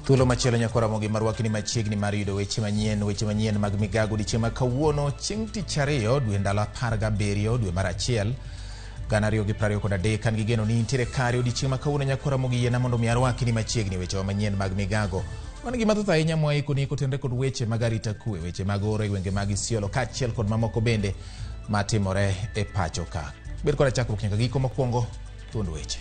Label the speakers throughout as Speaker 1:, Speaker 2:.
Speaker 1: Thuolo machielo nyakora Ramogi marwaki ni machiegni mar yudo weche manyien mag Migago di chieng' kawuono chieng' tich ariyo dwe ndalo 17 dwe mar achiel 2023 kan gigeno ni nitiere kare odiechieng' ma kawuono nyakora Ramogi yiena mondo mi arwaki ni machiegni weche manyien mag Migago. Wan gi mathoth ahinya mwaiko ni kotenre kod weche mag arita kwe, weche mag oro e gwenge mag Isiolo kaachiel kod mamoko bende matimore e pacho ka. Bed kod chakruok nyaka giko mokwongo thuond weche.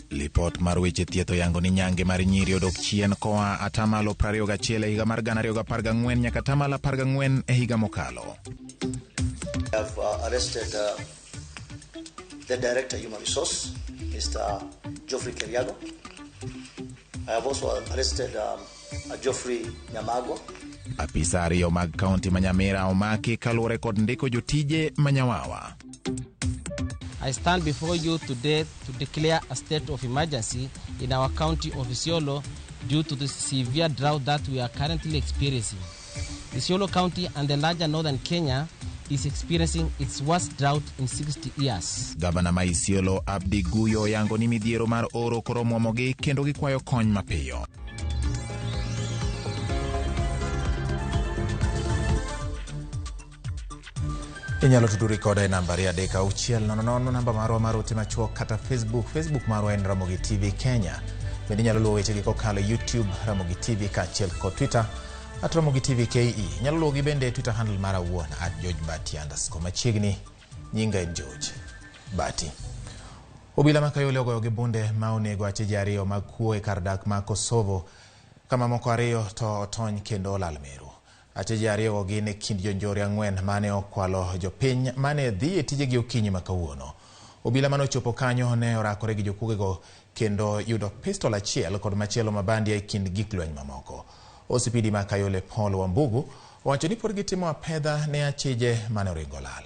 Speaker 1: Lipot mar weche thieth oyango ni nyange mar nyiri odok chien koa atamalo 21 e higa mar 2014 nyaka atamalo 14 e higa mokalo.
Speaker 2: I have arrested the Director of Human Resource, Mr. Geoffrey Keriago. I have also arrested Geoffrey Nyamago.
Speaker 1: Apisa ariyo mag kaunti Manyamira omaki kaluwore kod ndiko jotije Manyawawa.
Speaker 3: I stand before you today to declare a state of emergency in our county of Isiolo due to the severe drought that we are currently experiencing. Isiolo County and the larger northern Kenya is experiencing its worst drought in 60 years.
Speaker 1: Gavana ma Isiolo Abdi Guyo yango ni midhiero mar oro koro muomogi kendo gikwayo kony mapiyo. Inyalo tuduri koda e nambari 360 namba marwa mar ote machuok kata Facebook marwa en RAMOGITV Kenya. Bende inyalo luwo weche gi kokalo YouTube RAMOGITV kaachiel kod Twitter @RAMOGITV KE. Inyalo luwo gi bende Twitter handle mara awuon @GeorgeBati_. Machiegni nyinga en George Bati. Obila makayole ogoyo gi bunde ma onego achije ariyo mag kuo e kar dak ma Kosovo kama moko ariyo to otony kendo olal Meru. Achije ariyo gin e kind jonjore 4 mane okwalo jopiny mane dhi e tije gi okinyi makawuono. Obila mano chopo kanyo ne orakore gi jokugego kendo yudo pistol achiel kod machielo mabandi e kind gik lweny mamoko. OCPD makayole Paul Wambugu wacho ni pod gitimo apedha ne achije mane oringo lal.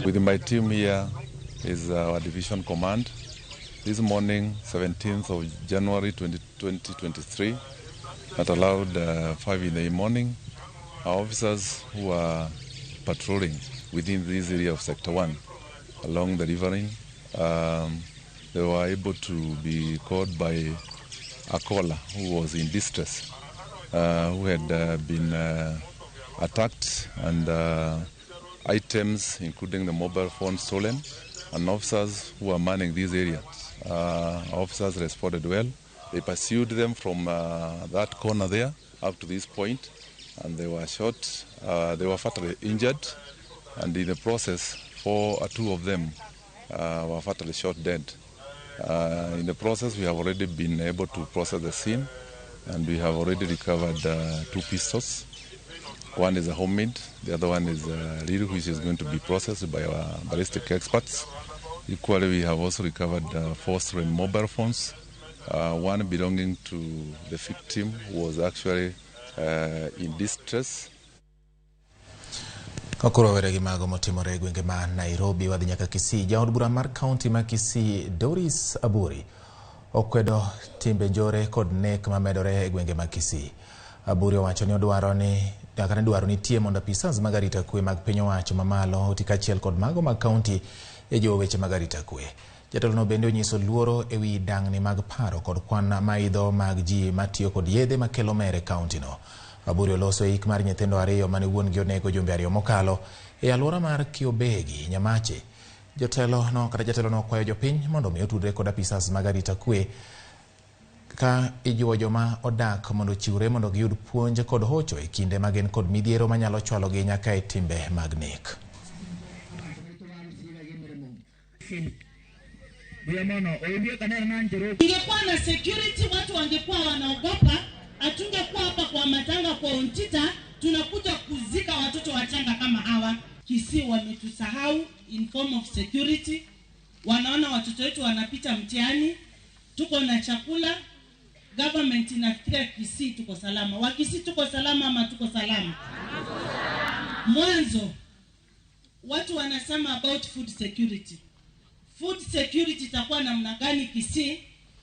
Speaker 4: With my team here is our division command. This morning, 17th of January 2023, at around 5 in the morning, our officers who are patrolling within this area of Sector 1 along the riverine, they were able to be caught by a caller who was in distress, who had been attacked and items including the mobile phone stolen, and officers who are manning these areas. Officers responded well. They pursued them from that corner there up to this point, and they were shot. They were fatally injured, and in the process, two of them were fatally shot dead. In the process, we have already been able to process the scene, and we have already recovered 2 pistols. One is a homemade, the other one is real, which is going to be processed by our ballistic experts. Equally, we have also recovered 4 stolen mobile phones, one belonging to the victim who was actually in distress.
Speaker 1: Kokoro were gi mago motimore gwenge ma Nairobi wadhi nyaka Kisii. Jaod bura mar kaunti ma Kisii Doris Aburi okwedo timbe njore kod nek mamedore e gwenge ma Kisii. Aburi owacho ni odwaro ni tie mondo apisas mag arita kwe mag piny owacho mamalo oti kaachiel kod mago mag kaunti e jo weche mag arita kwe. Jatelono bende onyiso luoro e wi dang'ni mag paro kod kwan maidho mag ji matiyo kod yedhe makelo mer e kauntino. Aburi oloso ik mar nyithindo ariyo mane wuongi onego jumbe ariyo mokalo e alwora mar Kiobegi, Nyamache. Jatelono okwayo jopiny mondo mi otudre kod apisas mag arita kwe ka ijiwo joma odak mondo chiwre mondo giyud puonj kod hocho e kinde magen kod midhiero manyalo chwalo gi nyaka e timbe mag nek.
Speaker 5: Ingekuwa na security, watu wangekuwa wanaogopa, hatungekuwa hapa kwa matanga kwa Untita tunakuja kuzika watoto wachanga kama hawa. Kisii wametusahau in form of security. Wanaona watoto wetu wanapita mtihani, tuko na chakula, government inafikiria Kisii tuko salama. Wakisii tuko salama ama tuko salama? Mwanzo watu wanasema about food security. Food security itakuwa namna gani Kisii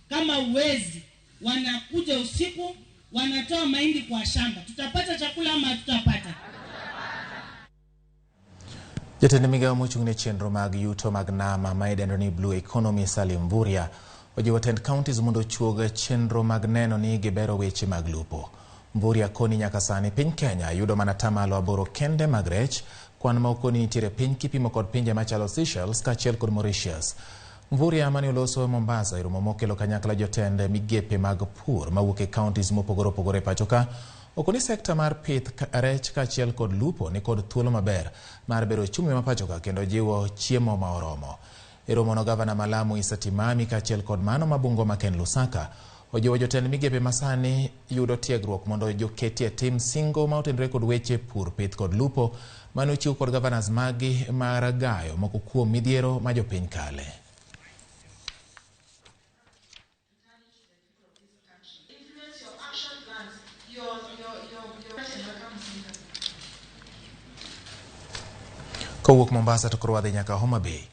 Speaker 5: kama uwezi wanakuja usiku, wanatoa mahindi kwa shamba. Tutapata chakula ama tutapata?
Speaker 1: Jatend Migago mochung'ne chenro mag yuto mag nama ma idendo ni Blue Economy Salim Mvurya ojiwo tend counties mondo chuog chenro mag neno ni gibero weche mag lupo. Mvurya koni nyaka sani piny Kenya yudo mana tamalo 8 kende mag rech, kwan ma okoni nitiere piny kipimo kod pinje machalo Seychelles kaachiel kod Mauritius. Mvurya mane oloso Mombasa iromo mokelo kanyakla jotend migepe mag pur mawuok e counties mopogore opogore pacho ka okoni sekta mar pith rech kaachiel kod lupo ni kod thuolo maber mar bero chumi ma pacho ka kendo jiwo chiemo ma oromo. Iromono gavana Malamu Isa Timami kaachiel kod mano mabungo Maken Lusaka ojiwo jotend migepe masani yudo tiegruok mondo joketie tim singo ma otenore kod weche pur, pith kod lupo mane ochiw kod gavanas magi mar gayo moko kuom midhiero ma jopiny kale. Kowuok Mombasa to koro wadhi nyaka Homa Bay.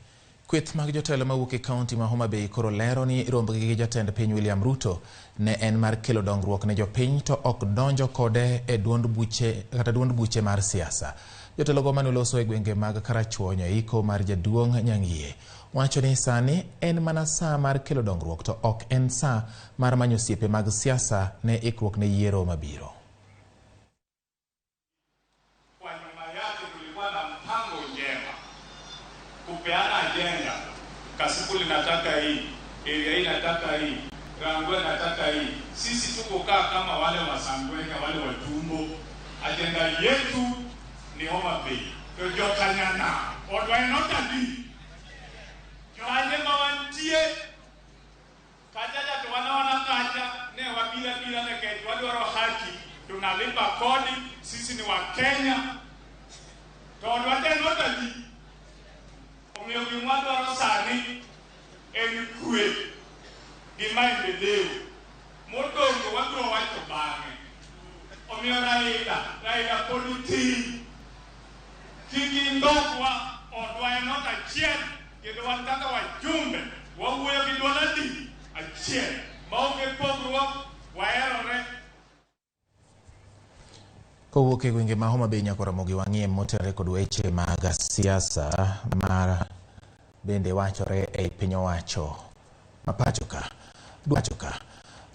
Speaker 1: Kweth mag jotelo mawuok e kaunti ma Homa Bay koro lero ni rombgi gi jatend piny William Ruto ne en mar kelo dongruok ne jopiny to ok donjo kode e duond buche mar siasa. Jotelo go mane oloso e gwenge mag Karachuonyo e iko mar jaduong' Nyang'ie wacho ni sani en mana saa mar kelo dongruok to ok en saa mar manyo osiepe mag siasa ne ikruok ne yiero mabiro.
Speaker 6: Kupeana agenda, Kasipuli nataka hii, area hii nataka hii, Rangwe nataka hii. Sisi tukokaa kama wale wasangwenya, wale watumbo. Agenda yetu ni Homa Bay. Tujokanyana, odwa enota di. Kanye mawantie, kajaja tuwanaona kaja, ne wabila nekeju, wadwaro haki. Tunalipa kodi, sisi ni wa Kenya. Odwa enota di. Omiyogi mwadwaro sani en kwe gi maendeleo modongo wadwaro wacho bang'e. Omiyo Raila politik kiki ndogwa odwa enot achiel kendo wan kaka wajumbe wawuoyo gi duol adi achiel maonge pogruok, waherore.
Speaker 1: Kowuok e gwenge ma Homa Bay nyaka Ramogi wang'ie motenore kod weche mag siasa mar bende wachore e piny owacho mapacho ka.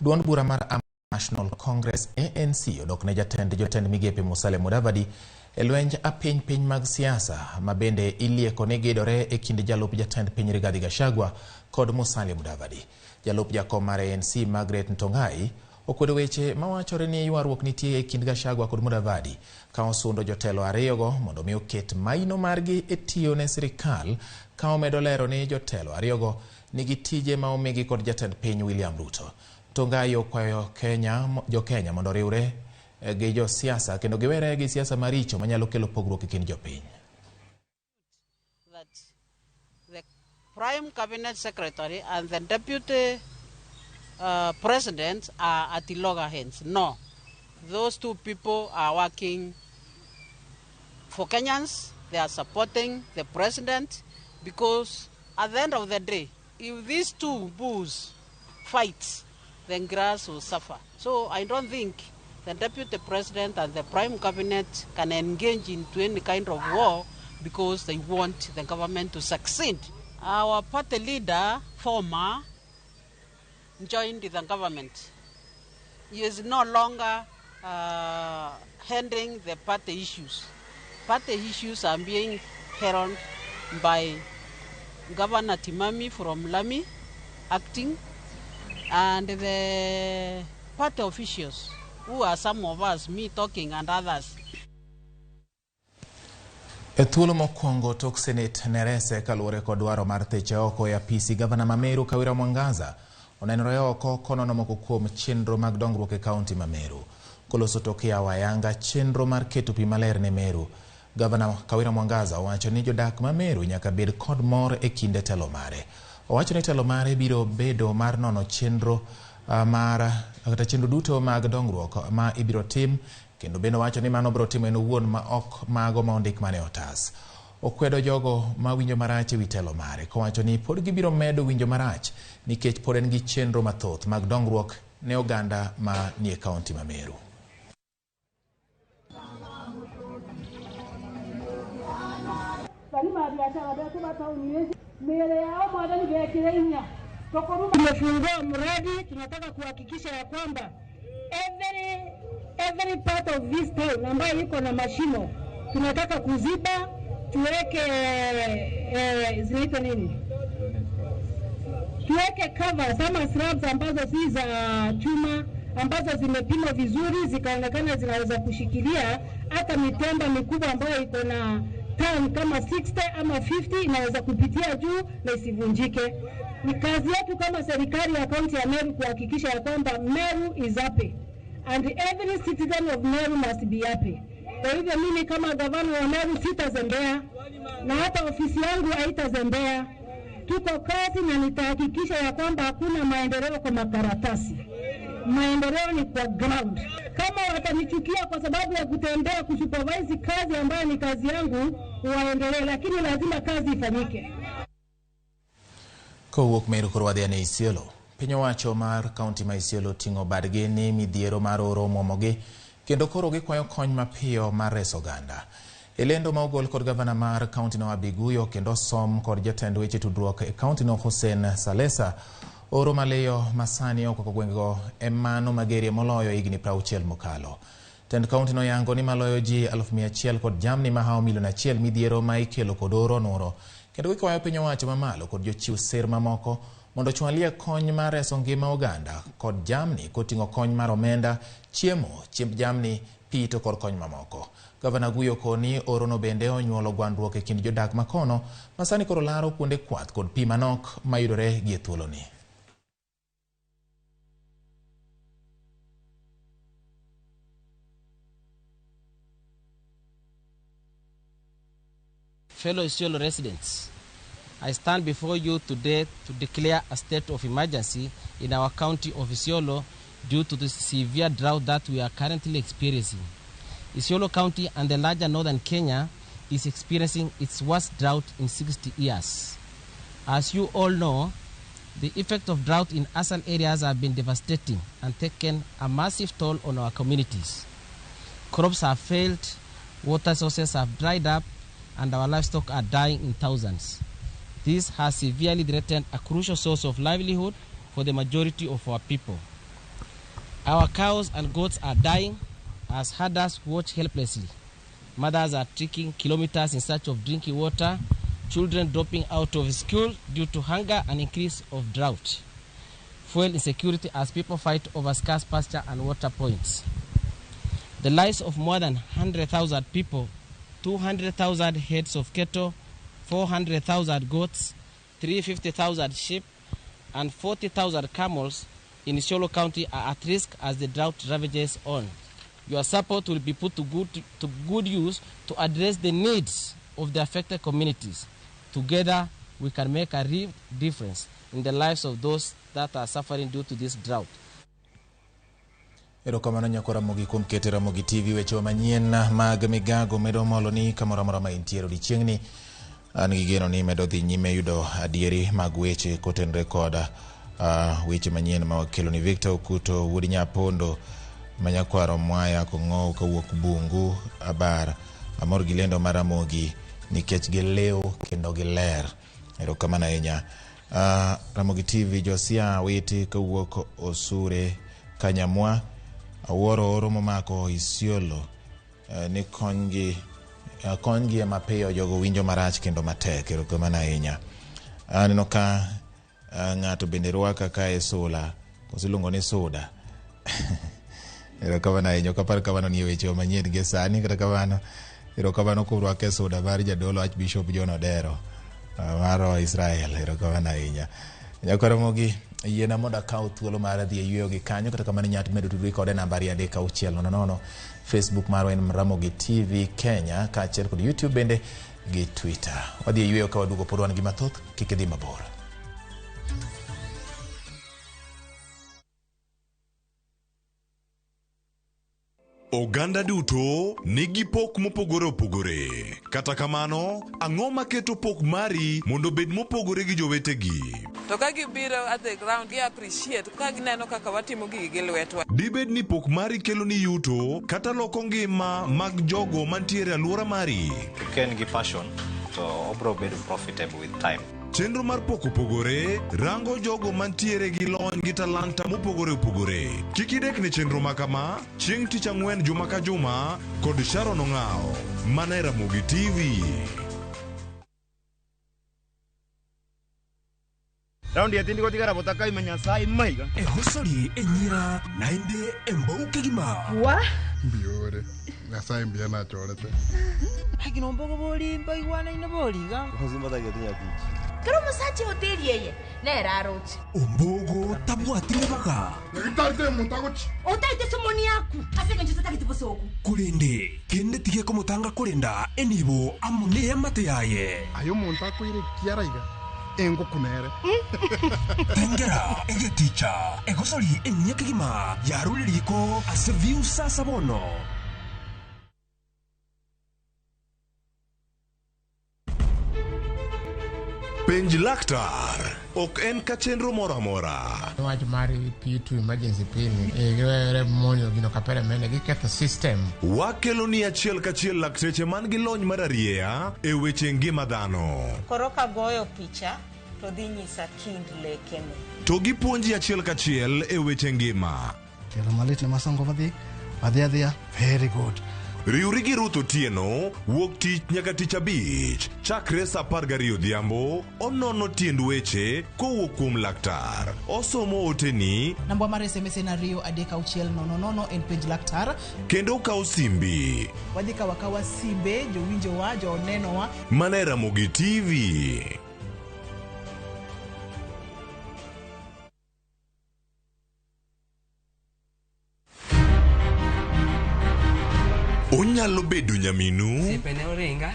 Speaker 1: Duond bura mar National Congress ANC odok ne jotend migepe Musalia Mudavadi e lwenj piny mag siasa ma bende ilieko ne gedore e kind jalup jatend piny Rigathi Gachagua kod Musalia Mudavadi. Jalup jakom mar ANC Margaret Ntongai okwedo weche mawachore ni ywaruok nitie e kind Gachagua kod Mudavadi ka osundo jotelo ariyogo mondo mi oket maino margi e tiyo ne sirikal ka omedo lero ni jotelo ariyogo nigi tije ma omigi kod jatend piny William Ruto. Ntongai okwayo jo-Kenya mondo riwre gi josiasa kendo giwere gi siasa maricho manyalo kelo pogruok e kind jopiny.
Speaker 7: The Prime Cabinet Secretary and the Deputy President are at the loggerheads. No, those two people are working for Kenyans. They are supporting the president because at the end of the day, if these two bulls fight, then grass will suffer. So I don't think the Deputy President and the Prime Cabinet can engage into any kind of war because they want the government to succeed. Our party leader, former, joined the government. He is no longer handling the party issues. Party issues are being handled by Governor Timami from Lami, acting, and the party officials, who are some of us, me talking and others.
Speaker 1: E thuolo mokwongo tok Senate nerese kaluwore kod dwaro mar theche oko e apisi Gavana ma Meru Kawira Mwangaza onenore oko konono moko kuom chenro mag dongruok e kaunti ma Meru. Koloso tok Yawayanga chenro mar keto pi maler ne Meru, Gavana Kawira Mwangaza owacho ni jodak ma Meru nyaka bed kod mor e kinde telo mare. Owacho ni telo mare biro bedo mar nono chenro chenro duto mag dongruok ma ibiro tim, kendo bende owacho ni mano biro timo en owuon ma ok mago ma ondik mane otas. Okwedo jogo ma winjo marach e wi telo mare, kowacho ni pod gibiro medo winjo marach nikech pod en gi chenro mathoth mag dongruok ne oganda ma nie kaunti ma Meru.
Speaker 8: Tumefungua mradi, tunataka kuhakikisha ya kwamba every part of this town ambayo iko na mashimo tunataka kuziba, tuweke zinaitwa nini? Tuweke covers ama slabs ambazo si za chuma, ambazo zimepimwa vizuri zikaonekana zinaweza kushikilia hata mitemba mikubwa ambayo iko na ton kama 60 ama 50 inaweza kupitia juu na isivunjike. Ni kazi yetu kama serikali ya kaunti ya Meru kuhakikisha ya kwamba Meru is happy and every citizen of Meru must be happy. Kwa hivyo mimi kama gavana wa Meru sitazembea na hata ofisi yangu haitazembea. Tuko kazi na nitahakikisha ya kwamba hakuna maendeleo kwa makaratasi. Maendeleo ni kwa ground. Kama watanichukia kwa sababu ya kutembea kusupervise kazi ambayo ni kazi yangu, waendelee, lakini lazima kazi ifanyike.
Speaker 1: Kowuok Meru korwadhi ne Isiolo. Piny owacho mar kaunti ma Isiolo ting'o badgi ni midhiero mar oro muomogi kendo koro gikwayo kony mapiyo mar reso oganda. Elendo ma ogol kod gavana mar kaunti no Abiguyo kendo som kod jatend weche tudruok e kaunti no Hussein Salesa, oro maleyo masani oko gwengego emano magerie moloyo higni 60 mokalo. Tend kaunti no yango ni maloyo ji 100,000 kod jamni mahao milion 1 midhiero ma ikelo kod oro noro. Kendo gikwayo piny owacho mamalo kod jochiw ser mamoko mondo chwalie kony mar reso ngima oganda kod jamni koting'o kony mar omenda, chiemo, chiemb jamni, pi to kod kony mamoko. Gavana Guyo koni oro no bende onyuolo gwandruok e kind jodak makono masani koro laro kuonde kwath kod pi manok mayudore gi thuoloni.
Speaker 3: Fellow Isiolo residents, I stand before you today to declare a state of emergency in our county of Isiolo due to the severe drought that we are currently experiencing. Isiolo County and the larger northern Kenya is experiencing its worst drought in 60 years. As you all know, the effect of drought in asal areas have been devastating and taken a massive toll on our communities. Crops have failed, water sources have dried up, and our livestock are dying in thousands. This has severely threatened a crucial source of livelihood for the majority of our people. Our cows and goats are dying as herders watch helplessly. Mothers are trekking kilometers in search of drinking water, children dropping out of school due to hunger and increase of drought. Fuel insecurity as people fight over scarce pasture and water points. The lives of more than 100,000 people, 200,000 heads of cattle, 400,000 goats, 350,000 sheep, and 40,000 camels in Isiolo County are at risk as the drought ravages on. Your support will be put to good use to address the needs of the affected communities. Together, we can make a real difference in the lives of those that are suffering due to this drought.
Speaker 1: Erokamano nyako Ramogi kuom kete Ramogi TV weche manyien mag Migago medo molo ni kamoro ma intiero di chiengni. An gi geno ni medo dhi nyime yudo adieri mag weche kotenre kod weche manyien ma wakelo ni Victor Okuto Wuod Nyapondo manyakwaro mwaya kong'ow kawuok bungu abar amor gi lendo mar Ramogi nikech gileo kendo giler. Erokamano ahinya. Ramogi TV Josia witi kawuok Osure Kanyamwa aworo oro momako Isiolo ni konygi mapiyo jogo winjo marach kendo matek. Erokamano ahinya. Aneno ka ng'ato bende rwaka ka e sola kosilungo ni soda. Erokamano ahinya. Kapar kamano ni weche manyien gi sani kata kamano. Erokamano kuom rwake soda mar jadolo Archbishop John Odero mar Israel. Erokamano ahinya. Nyakoro Ramogi yiena moda kaw thuolo mar dhi yweyo gi kanyo kata kamano nyat medo tudri kode nambari 36000 Facebook marwa en Ramogi TV Kenya kaachiel kod YouTube bende gi Twitter. Wadhi yweyo ka waduogo pod wan gi mathoth kik idhi mabor.
Speaker 9: Oganda duto nigi pok mopogore opogore. Kata kamano, ang'o maketo pok mari mondo bed mopogore gi jowetegi?
Speaker 10: to ka gibiro at the ground gi appreciate ka gineno kaka watimo gigi gi lwetwa.
Speaker 9: Dibed ni pok mari kelo ni yuto kata loko ngima mag jogo mantiere alwora mari.
Speaker 11: Ken gi passion to obro bedo profitable with time.
Speaker 9: Chenro mar pok opogore rango jogo mantiere gi lony gi talanta mopogore opogore. Kik idek ne chenro makama chieng' tich ang'wen juma ka juma kod Sharon Ong'ao. Mana e Ramogi TV.
Speaker 12: Raundi ya tindi kotika rabotaka imenyasai maiga.
Speaker 13: Hosori enyira nainde embauke gima.
Speaker 14: Wa?
Speaker 15: Biore. Ngasai mbia na chorete.
Speaker 14: Hagi nombogo boli mbai wana ina boli ga.
Speaker 12: Hozima da getinya kichi.
Speaker 14: Karo masachi hoteli yeye. Ne raroti.
Speaker 13: Ombogo tabwati baka.
Speaker 15: Ngitarte mutagochi.
Speaker 14: Otaite somoni yaku. Asenge njutata kitibosoku.
Speaker 13: Kulende kende tige ko mutanga kulenda enibo amune yamate yaye.
Speaker 15: Ayo monta ko ire kiaraiga. Engo kunere.
Speaker 13: Tengera ege teacher. Egosori enyeke gima. Yaruliko aseviu sasa bono.
Speaker 9: Penj laktar ok en ka chenro moro amora.
Speaker 16: Wach mari P2 emergency pin e monyo gino kapere mene giketho system.
Speaker 9: Wakelo ni achiel kachiel lakteche man gi lony mararieya e weche ngima dhano.
Speaker 17: Koro ka goyo picha to dhi nyisa kind lekene.
Speaker 9: To gipuonji achiel kachiel e weche ngima.
Speaker 18: Kelo malit ne masongo adhia. Very good.
Speaker 9: Riuri gi Ruth Otieno wuok tich nyaka tich abich chakre sa 12 odhiambo. Onono tiend weche kowuok kuom laktar. Osomo oteni
Speaker 19: namba mar SMS na 23600 en penj laktar.
Speaker 9: Kendo kawo simbi.
Speaker 19: Wadhi kawa simbe jowinjo wa joneno wa.
Speaker 9: Mana e Ramogi TV. Onyalo bedo nyaminu,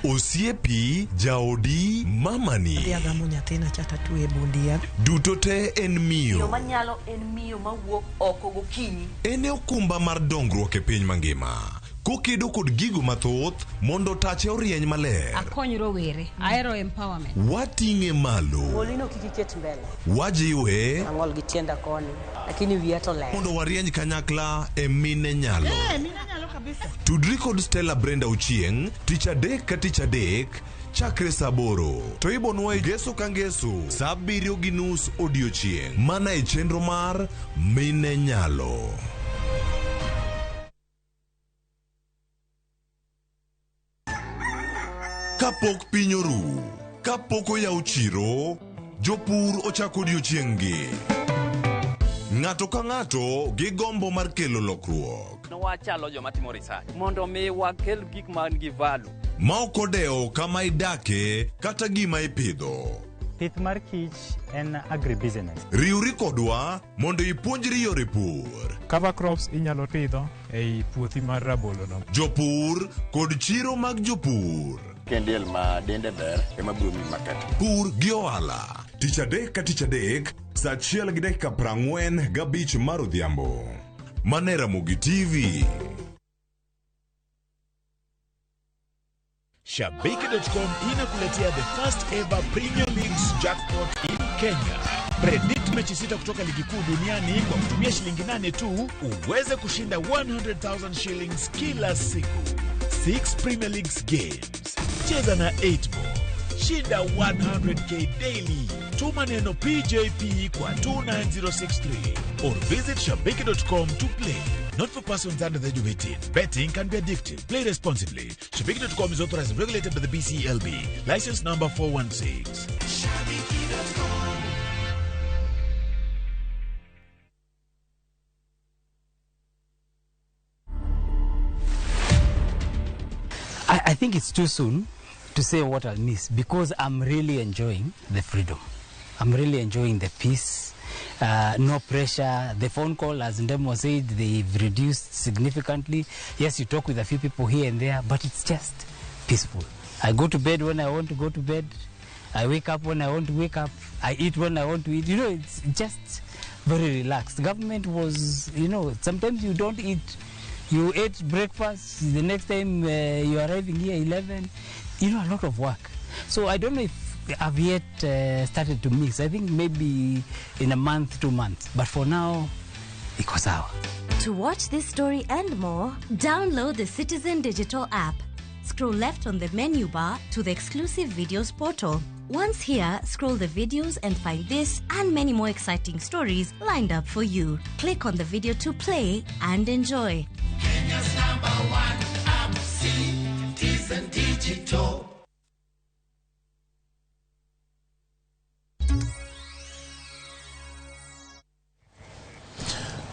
Speaker 9: osiepi, jaodi, mamani.
Speaker 19: Agamo nyathina chata tu e bundia.
Speaker 9: Duto te en miyo.
Speaker 17: Yo manyalo en miyo mawuok oko gokinyi.
Speaker 9: En okumba mar dongruok e piny mangima. Kokedo kod gigo mathoth mondo tache orieny maler.
Speaker 20: Akony rowere. Aero empowerment.
Speaker 9: Wating'e malo.
Speaker 17: Molino kikiket mbele.
Speaker 9: Wajiwe.
Speaker 17: Ang'ol gi tienda koni. Lakini wiya to ler.
Speaker 9: Mondo warieny kanyakla e mine nyalo.
Speaker 19: Mine nyalo kabisa.
Speaker 9: Tudri kod Stella Brenda Ochieng, tich adek ka tich adek, chakre sa 8. To ibonwa Ngeso ka Ngeso, sa 7:30 odiochieng'. Mana e chenro mar Mine Nyalo. Kapok piny oru, kapok oyaw chiro, jopur ochako odiochieng'gi. Ng'ato ka ng'ato gi gombo mar kelo lokruok.
Speaker 21: Wachalo joma timo research mondo mi wakel gik man gi value.
Speaker 9: Ma ok odewo kama idake kata gima ipidho.
Speaker 22: Pith mar kich en agribusiness.
Speaker 9: Riuri kodwa mondo ipuonjri yore pur.
Speaker 22: Cover crops inyalo pidho ei puothi mar rabolo no.
Speaker 9: Jopur kod chiro mag jopur.
Speaker 22: Kendiel ma dende ber ema biro mi market.
Speaker 9: Pur gi ohala. Tich adek ka tich adek, sa 1:45 mar odhiambo. Mana e Ramogi TV.
Speaker 23: Shabiki.com inakuletea the first ever Premier League's jackpot in Kenya. Predict mechi 6 kutoka ligi kuu duniani kwa kutumia shilingi 8 tu uweze kushinda 100,000 shillings kila siku. 6 Premier League's games. Cheza na 8 ball. Shinda 100k daily. Tuma neno PJP kwa 29063 or visit shabiki.com to play. Not for persons under the age of 18. Betting can be addictive. Play responsibly. Shabiki.com is authorized and regulated by the BCLB. License number 416. Shabiki.com.
Speaker 24: I think it's too soon to say what I'll miss because I'm really enjoying the freedom. I'm really enjoying the peace. No pressure. The phone call, as Ndemo said, they've reduced significantly. Yes, you talk with a few people here and there, but it's just peaceful. I go to bed when I want to go to bed. I wake up when I want to wake up. I eat when I want to eat. You know, it's just very relaxed. Government was, you know, sometimes you don't eat. You ate breakfast, the next time you're arriving here 11, you know, a lot of work. So I don't know if I've yet started to mix. I think maybe in a month, 2 months. But for now, iko sawa.
Speaker 2: To watch this story and more, download the Citizen Digital app. Scroll left on the menu bar to the exclusive videos portal. Once here, scroll the videos and find this and many more exciting stories lined up for you. Click on the video to play and enjoy.
Speaker 4: Kenya's #1 app, Citizen Digital.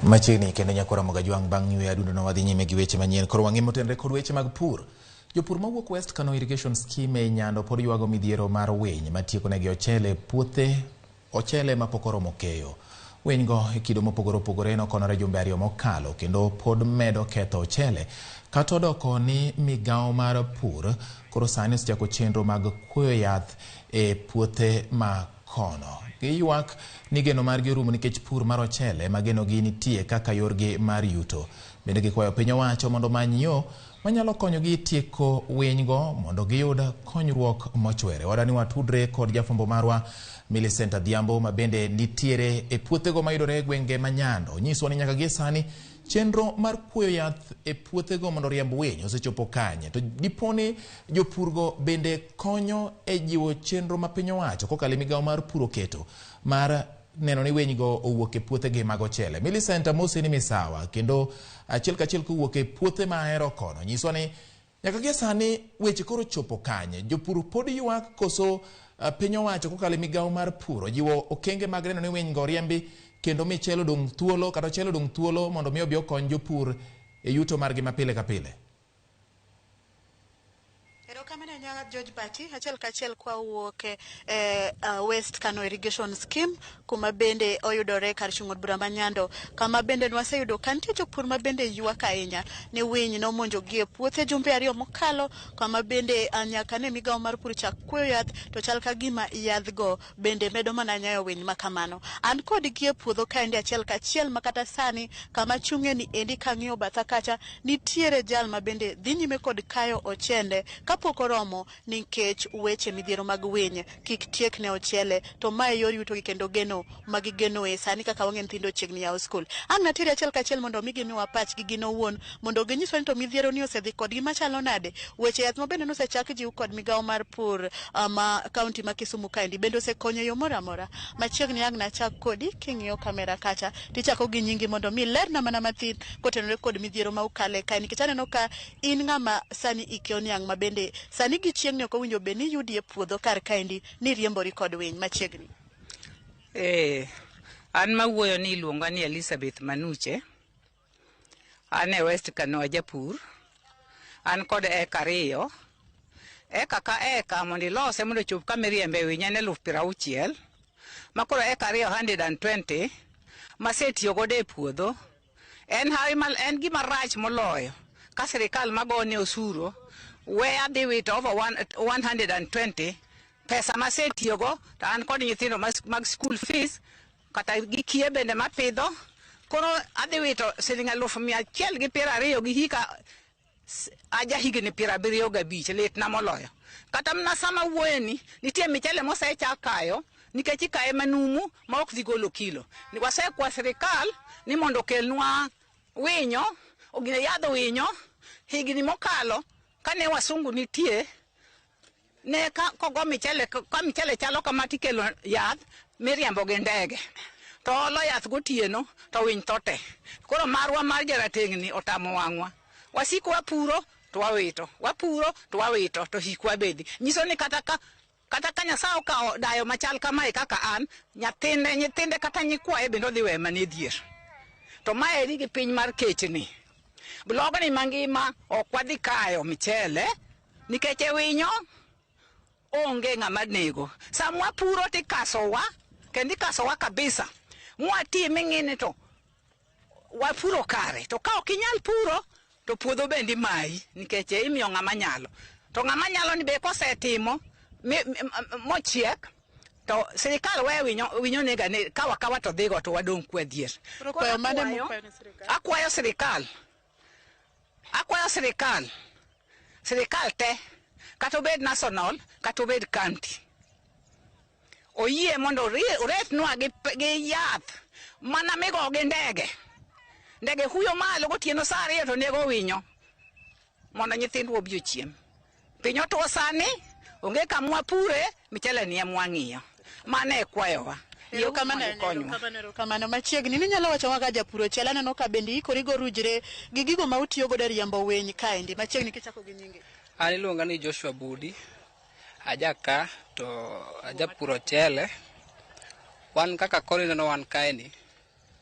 Speaker 1: Machiegni kendo nyakora Mogajwang' bang' ywe adundo no wadhi nyime gi weche manyien. Koro wang'e motenre kod weche mag pur. Jopur mawuok West Kano Irrigation Scheme e Nyando pod yuago midhiero mar winy matieko negi ochele puothe ochele mapok oromo keyo. Winy go e kido mopogore opogore nokonore jumbe 2 mokalo kendo pod medo ketho ochele. Kata odoko ni migawo mar pur koro sani osechako chenro mag kuoyo yath e puothe ma kono. Giywak ni geno margi orumo nikech pur mar ochele ma genogi nitie kaka yorgi mar yuto. Bende gikwayo piny owacho mondo many yo manyalo konyogi tieko winygo mondo giyud konyruok mochwere. Wadani watudre kod jafwambo marwa Millicent Adhiambo ma bende nitiere e puothego mayudore e gwenge ma Nyando. Nyiswa ni nyaka gie sani chenro mar kuoyo yath e puothego mondo riemb winy osechopo kanye. To diponi jopurgo bende konyo e jiwo chenro ma piny owacho kokalo e migawo mar pur oketo mar neno ni winygo owuok e puothegi mag ochele. Millicent amosi ni misawa kendo achiel kachiel kowuok e puothe ma ahero kono. Nyiswa ni nyaka gie sani weche koro chopo kanye. Jopur pod ywak koso piny owacho kokalo e migawo mar pur jiwo okenge mag neno ni winygo riembi kendo mi chelo dong thuolo kata chelo dong thuolo mondo mi obi okony jopur e yuto margi mapile ka pile.
Speaker 5: Erokamano nyaga George Bati, achiel kachiel kwa wuok West Kano Irrigation Scheme kuma bende oyudore kar chung'od bura ma Nyando, kama bende nwaseyudo kantie jopur ma bende ywak ahinya ni winy nomonjo gi e puothe jumbe 2 mokalo, kama bende nyaka ne migawo mar pur chak kuoyo yath to chal ka gima yadhgo bende medo mana nyayo winy makamano. An kod gi e puodho kaendi achiel kachiel makata sani kama chung'e ni endi kang'iyo batha kacha nitiere jal ma bende dhi nyime kod kayo ochende kapok oromo nikech weche midhiero mag winy kik tiek ne ochele to mae yor yuto gi kendo geno magigeno e sani kaka wang'e nyithindo chiegni yawo skul. Ang' natiere achiel kachiel mondo mi gimiwa pach gi gino wuon mondo ginyiswa ni to midhiero ni osedhi kodgi machalo nade. Weche yath mabende nosechak jiw kod migawo mar pur ma kaunti ma Kisumu kaendi bende osekonyo yo moro amora. Machiegni ang' nachak kodi king'iyo kamera kacha tichako gi nyingi mondo mi lerna mana mathin kotenore kod midhiero ma ukale kae nikech aneno ka in ng'ama sani ike oniang' ma bende sani gi chieng'ni ok owinjo be ni yudi e puodho kar kaendi ni riembori kod winy machiegni.
Speaker 6: An mawuoyo ni iluonga ni Elizabeth Manuche. An e West Kano japur. An kod eka 2. Eka ka eka mondo ilose mondo chop kama iriembe winy en 60,000. Ma koro eka 120 masetiyo godo e puodho. En gima rach moloyo ka sirikal magone osuru we adhi wito over 120 pesa masetiyogo to an kod nyithindo mag school fees kata gikie bende mapidho koro adhi wito Sh120 gi hika aja higni 75 litna moloyo kata mna sama wuoyeni nitie michele mosechak kayo nikech ikaye manumu ma ok dhi golo kilo ni wasekwa sirikal ni mondo kelnwa winyo ogine yadho winyo higni mokalo kane wasungu nitie ne kogo michele ka michele chalo kama tikelo yath miriambo gi ndege to olo yath gotieno to winy tote koro marwa mar jaratengni otamo wang'wa wasiko wapuro to wawito wapuro to wawito to hikwa bedi nyiso ni kata ka Nyasaye okawo dayo machal kamae kaka an nyithinde kata nyikwaye bende odhi we mane dhier to mae eri gi piny mar kechni blogo ni mangima ok wadhi kayo michele nikech winyo onge ng'ama nego samwa puro tikasowa kendi kasowa kabisa mwati ming'ini to wapuro kare to ka ok inyal puro to puodho bendi mai nikech imiyo ng'ama nyalo to ng'ama nyalo ni be kosetimo mochiek to sirikal we winyo nega ne kawa to dhigo to wadong' kwa dhier akwayo sirikal te kata obed national kata obed county oyie mondo oretnwa gi yath mana migo gi ndege huyo malo gotieno sa 2 to nego winyo mondo nyithindwa obi ochiem. Piny otuo sani, onge kamwa pure, michele ni mwang'iyo. Mane e kwayowa.
Speaker 5: Kamano machiegni ni nyalo wacho waga japuro chiel aneno ka bende ikori go rujre gi gigo ma utiyo godo riembo winy kaendi machiegni kichako gi nyinge.
Speaker 3: An iluonga ni Joshua Budi. Ajaka to ajapuro chele. Wan kaka kori neno wan kaeni.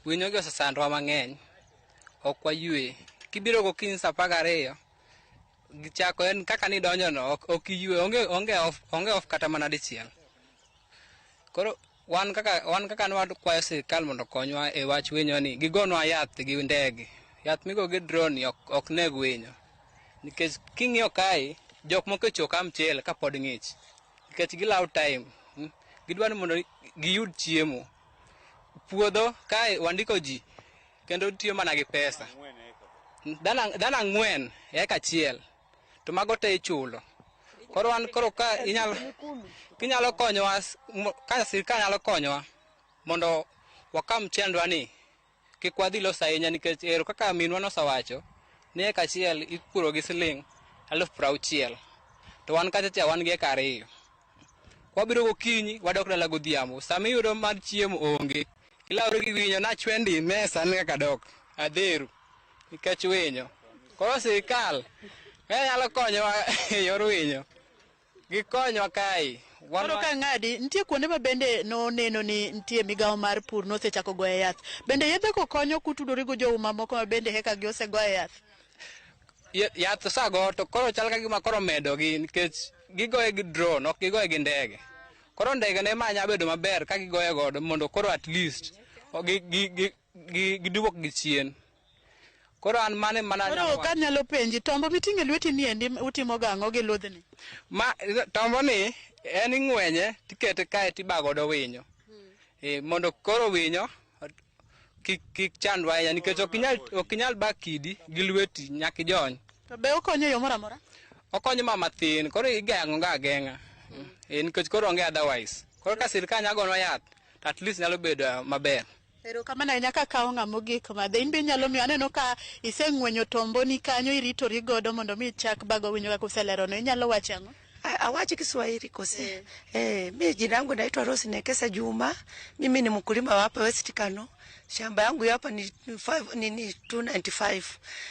Speaker 3: Winyo gi osesandwa mang'eny. Ok wayue. Kibiro gokinyi sa 12 gichako en kaka ni donjo no ok yue onge off kata mana dichiel. Koro wan kaka nwa kwayo sirkal mondo konywa e wach winyo ni gigonwa yath gi ndege. Yath migo gi drone ok neg winyo. Nikech king'iyo kae jok moko choka mchele ka pod ng'ich. Nikech gilaw time. Gidwani mondo giyud chiemo. Puodho kae wandiko ji kendo tiyo mana gi pesa. Dana 4 eka achiel. To mago te ichulo. Koro wan koro ka kinyalo konyowa ka sirkal nyalo konyowa mondo wakam chendwa ni kik wadhi los ahinya nikech ero kaka minwa nosawacho ni eka achiel ipuro gi siling 60,000 to wan kacha wan gi eka 2. Wabiro gokinyi wadok dala godhiambo sama iyudo mar chiemo onge ilawre gi winyo na chwendi mesa ni kaka dok adheru nikech winyo. Koro sirkal nyalo konyowa e yor winyo. Gikonywa kae.
Speaker 5: Koro ka ng'adi, nitie kuonde ma bende noneno ni nitie migawo mar pur nosechako goye yath. Bende yedhe ko konyo kutudori go jouma moko ma bende heka gi osegoye yath.
Speaker 3: Yath sago to koro chal ka gima koro medo gi nikech gigoye gi drone ok gigoye gi ndege. Koro ndege ne manya bedo maber ka gigoye godo mondo koro at least giduok gi chien. Koro an mane mana
Speaker 5: koro ka nyalo penji tombo miting'e lweti ni endi utimo gang'o gi ludhni.
Speaker 3: Tombo ni en ing'wenye tikete kae tibago do winyo. Mondo koro winyo kik chandwa ahinya nikech ok inyal bakidi gi lweti nyaka ijony.
Speaker 5: To be okonyo yo moro amora?
Speaker 3: Okonyo ma mathin koro igeng'o ga ageng'a. Nikech koro onge otherwise. Koro ka sirkal nyagonwa yath at least nyalo bedo maber.
Speaker 5: Ero kamana nyaka kawo ng'amogi kama in be nyalo miyo aneno ka iseng'wenyo tombo ni kanyo iritori godo mondo mi chak bago winyo kaka uselero no inyalo wacho ang'o?
Speaker 7: Awache Kiswahili kose. Mimi jina langu naitwa Rose Nekesa Juma. Mimi ni mkulima wa hapa West Kano. Shamba yangu hapa ni 295.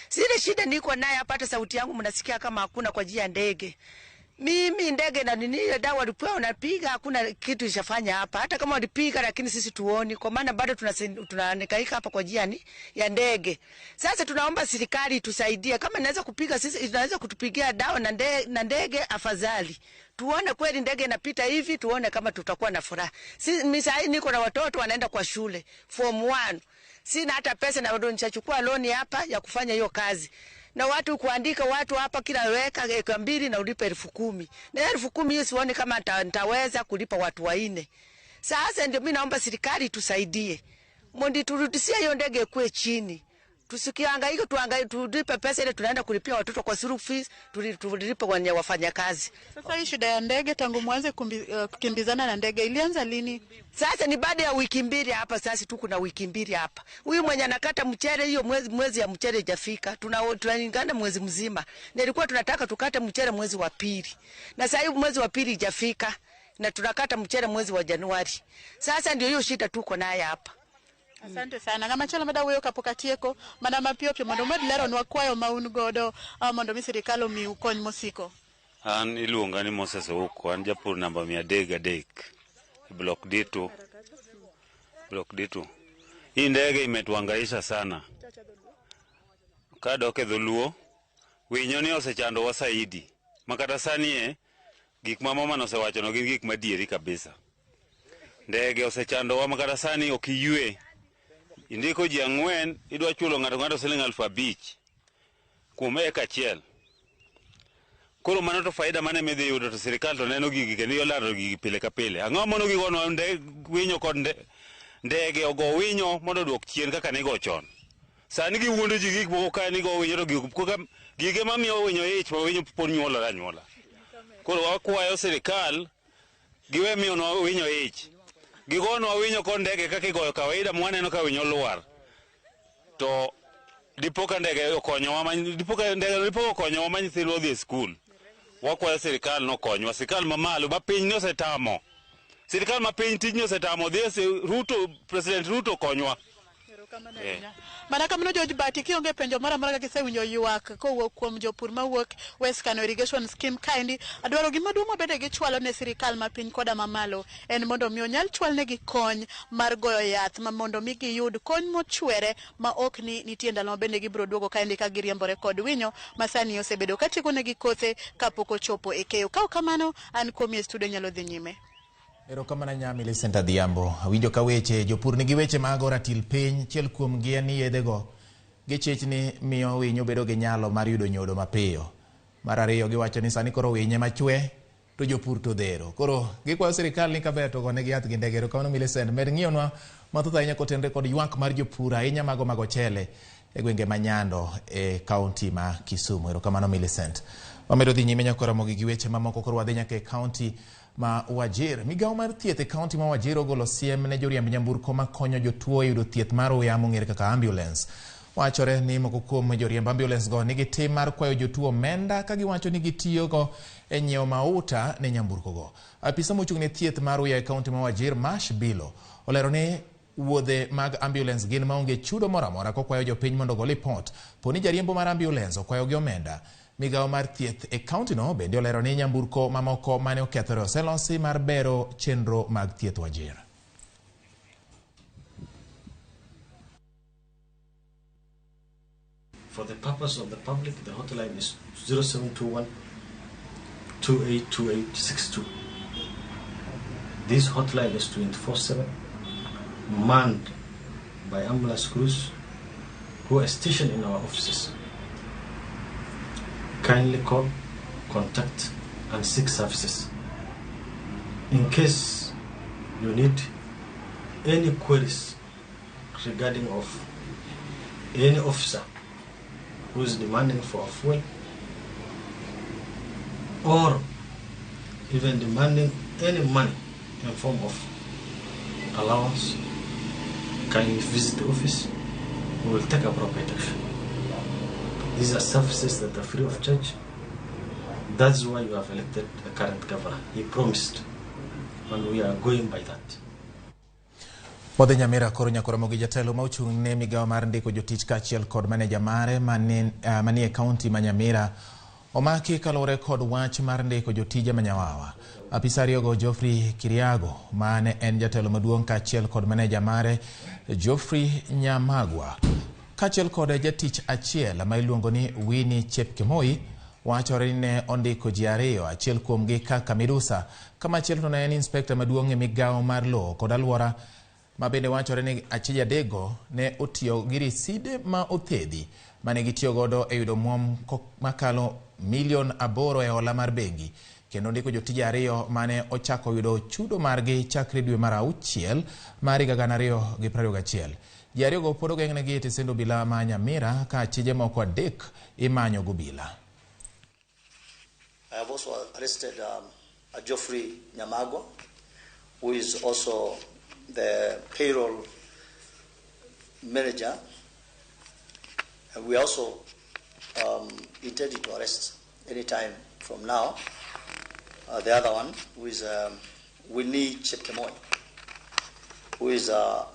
Speaker 7: Zile shida niko naye hapa hata sauti yangu mnasikia kama hakuna kwa jia ndege. Mimi ndege na nini dawa walipewa unapiga hakuna kitu ishafanya hapa. Hata kama walipiga lakini sisi tuoni kwa maana bado tunahangaika hapa kwa jia ya ndege. Sasa tunaomba serikali itusaidie kama inaweza kupiga sisi inaweza kutupigia dawa na ndege afadhali. Tuone kweli ndege inapita hivi tuone kama tutakuwa na furaha. Mimi sasa niko na watoto wanaenda kwa shule form 1. Sina hata pesa na bado nitachukua loan hapa ya kufanya hiyo kazi. Na watu kuandika watu hapa kila weka 2 na ulipe 10,000. Na 10,000 hiyo sioni kama nitaweza kulipa watu 4. Sasa ndio mimi naomba serikali tusaidie. Mondi turudishie hiyo ndege kwe chini. Tusikihangaika tulipe pesa ile tunaenda kulipia watoto kwa school fees, tulipe wenye wafanya kazi.
Speaker 5: Sasa hii shida ya ndege tangu mwanze kukimbizana na ndege ilianza lini?
Speaker 7: Sasa ni baada ya wiki 2 hapa sasa tuko na wiki 2 hapa. Huyu mwenye anakata mchele hiyo mwezi ya mchele hajafika. Tunalingana mwezi mzima. Nilikuwa tunataka tukate mchele mwezi wa 2. Na sasa hivi mwezi wa 2 hajafika na tunakata mchele mwezi wa Januari. Sasa ndio hiyo shida tuko naye hapa.
Speaker 5: Asante sana. Ngama chala mada weyo kapokatieko mana mapio pio mondo med lero nwa kwayo maun godo mondo mi sirikal omi ukony mosiko.
Speaker 8: An iluonga ni Moses Ouko, an japur namba 303 block D2. Block D2. Hii ndege imetuhangaisha sana. Kadoke dhuluo winyo ni osechando wasaidi. Makata sani gik ma mama nosewacho no gin gik madieri kabisa. Ndege osechando wa makata sani okiyue. Indiko ji 4 idwa chulo ng'ato siling 5,000 kuom eka achiel. Koro mano to faida mane midhi yudo to sirikal to neno gigi kendo yolaro gigi pile ka pile. Ang'o mono gigono winyo kod ndege ogo winyo mondo duok chien kaka nigo chon. Sani giwuondo ji gik moko ka nigo winyo to gige mamiyo winyo ich ma winyo pon nyuola. Koro wakwayo sirikal giwe mionwa winyo ich. Gigonwa winyo kon ndege kaka igoyo kawaida mwaneno ka winyo luar. To dipoka ndege okonyowa dipoka okonyowa manyithindo odhi e skul. Wakwayo sirikal nokonywa, sirikal mamalo ba piny ni osetamo. Sirikal ma piny tijni osetamo dhi President Ruto konywa.
Speaker 5: Mana kamano George Bati kionge penjo mara mara kisewinjo ywak kowuok kuom jopur mawuok West Kano Irrigation Scheme kaendi adwaro gima duong' mabede gichwalo ne sirikal ma piny koda mamalo en mondo mi onyal chwalne gi kony mar goyo yath ma mondo mi giyud kony mochwere ma ok ni nitie ndalo mabende gibiro duogo kaendi ka giriembore kod winyo masani osebedo katieko ne gi kothe kapok ochopo e keyo. Ka kamano an komi e studio nyalo dhi nyime.
Speaker 1: Erokamano nyami Millicent Adhiambo. Awinjo ka weche jopur nigi weche mag ratil piny, chiel kuom gi ni yedhego gichich ni miyo winyo bedo gi nyalo mar yudo nyodo mapiyo. Mar ariyo giwacho ni sani koro winye machwe to jopur to dhero. Koro gikwayo sirikal ni kaber to gone gi yath gi ndege. Erokamano Millicent, med ng'iyonwa mathoth ahinya kotenre kod ywak mar jopur ahinya mago mag ochele e gwenge manyando e kaunti ma Kisumu. Erokamano Millicent. Wamedo dhi nyime nyaka Ramogi gi weche mamoko koro wadhi nyaka e kaunti ma Wajir. Migawo mar thieth e kaunti ma Wajir ogolo siem ne joriemb nyamburko makonyo jotuo yudo thieth mar uyamo ng'ere kaka ambulance. Wachore ni moko kuom joriemb ambulance go nigi tim mar kwayo jotuo omenda ka giwacho ni gitiyo go e nyiewo mauta ne nyamburko go. Apisa mochung' ne thieth mar uya e kaunti ma Wajir, Mash Bilo, olero ni wuodhe mag ambulance gin maonge chudo moro amora kokwayo jopiny mondo go lipot poni jariembo mar ambulance okwayo gi omenda. Migawo mar thieth e kaunti no bende olero ni nyamburko mamoko mane okethore oselosi mar bero chenro mag thieth Wajir.
Speaker 10: For the purpose of the public, the hotline is 0721 282862. This hotline is 24/7, manned by ambulance crews who are stationed in our offices. Kindly call, contact, and seek services. In case you need any queries regarding of any officer who is demanding for a fuel or even demanding any money in form of allowance, kindly visit the office. We will take appropriate action. These are services that are free of charge. That's why you have elected the current governor. He promised, and we are going by that.
Speaker 1: Wadhi Nyamira koro nyaka Ramogi jatelo ma ochung' ne migawo mar ndiko jotich kaachiel kod maneja mare manie kaunti ma Nyamira omaki kaluwore kod wach mar ndiko jotije manyawawa. Apisa ariyogo Geoffrey Kiriago mane en jatelo maduong' kaachiel kod maneja mare Geoffrey Nyamagwa kaachiel kod jatich achiel ma iluongo ni Winnie Chepkemoi wachore ni ne ondiko ji ariyo, achiel kuomgi kaka midusa kama achiel to ne en inspekta maduong' e migawo mar lowo kod alwora ma bende wachore ni achija dego ne otiyo gi riside ma othedhi mane gitiyo godo e yudo muom makalo $8 e hola mar bengi kendo ndiko jotije ariyo mane ochako yudo chudo margi chakre dwe mar auchiel mar 2021. Ji ariyogo pod ogeng'negi e tesend obila ma Nyamira ka achije moko adek imanyo gobila.
Speaker 11: I have also arrested Geoffrey Nyamagwa, who is also the payroll manager, and we also intended to arrest any time from now the other one, who is Winnie Chepkemoi, who is a